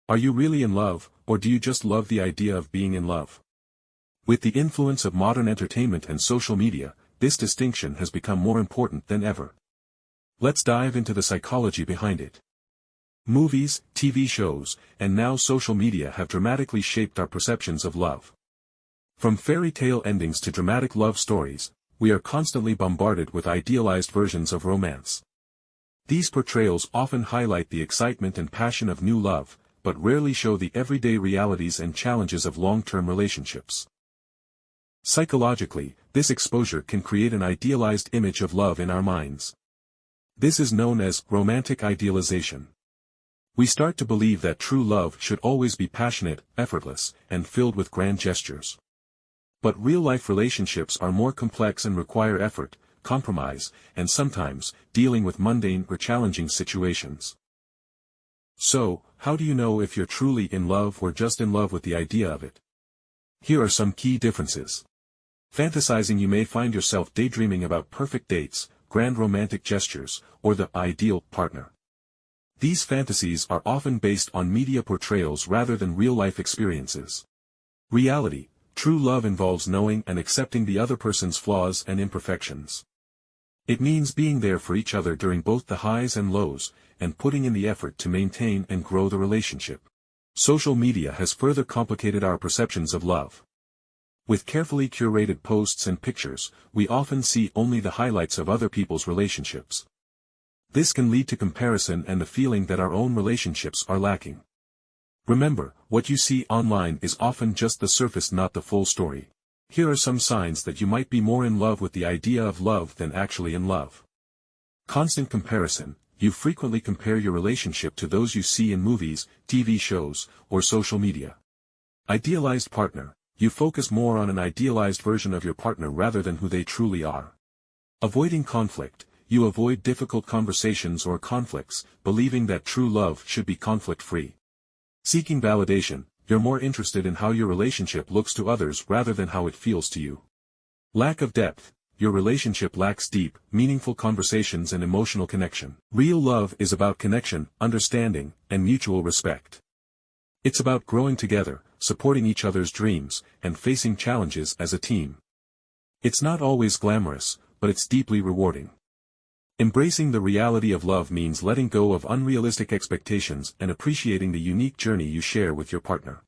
Are you really in love, or do you just love the idea of being in love? With the influence of modern entertainment and social media, this distinction has become more important than ever. Let's dive into the psychology behind it. Movies, TV shows, and now social media have dramatically shaped our perceptions of love. From fairy tale endings to dramatic love stories, we are constantly bombarded with idealized versions of romance. These portrayals often highlight the excitement and passion of new love, but rarely show the everyday realities and challenges of long-term relationships. Psychologically, this exposure can create an idealized image of love in our minds. This is known as romantic idealization. We start to believe that true love should always be passionate, effortless, and filled with grand gestures. But real-life relationships are more complex and require effort, compromise, and sometimes, dealing with mundane or challenging situations. So, how do you know if you're truly in love or just in love with the idea of it? Here are some key differences. Fantasizing: you may find yourself daydreaming about perfect dates, grand romantic gestures, or the ideal partner. These fantasies are often based on media portrayals rather than real-life experiences. Reality: true love involves knowing and accepting the other person's flaws and imperfections. It means being there for each other during both the highs and lows, and putting in the effort to maintain and grow the relationship. Social media has further complicated our perceptions of love. With carefully curated posts and pictures, we often see only the highlights of other people's relationships. This can lead to comparison and the feeling that our own relationships are lacking. Remember, what you see online is often just the surface, not the full story. Here are some signs that you might be more in love with the idea of love than actually in love. Constant comparison: you frequently compare your relationship to those you see in movies, TV shows, or social media. Idealized partner: you focus more on an idealized version of your partner rather than who they truly are. Avoiding conflict: you avoid difficult conversations or conflicts, believing that true love should be conflict-free. Seeking validation: you're more interested in how your relationship looks to others rather than how it feels to you. Lack of depth: your relationship lacks deep, meaningful conversations and emotional connection. Real love is about connection, understanding, and mutual respect. It's about growing together, supporting each other's dreams, and facing challenges as a team. It's not always glamorous, but it's deeply rewarding. Embracing the reality of love means letting go of unrealistic expectations and appreciating the unique journey you share with your partner.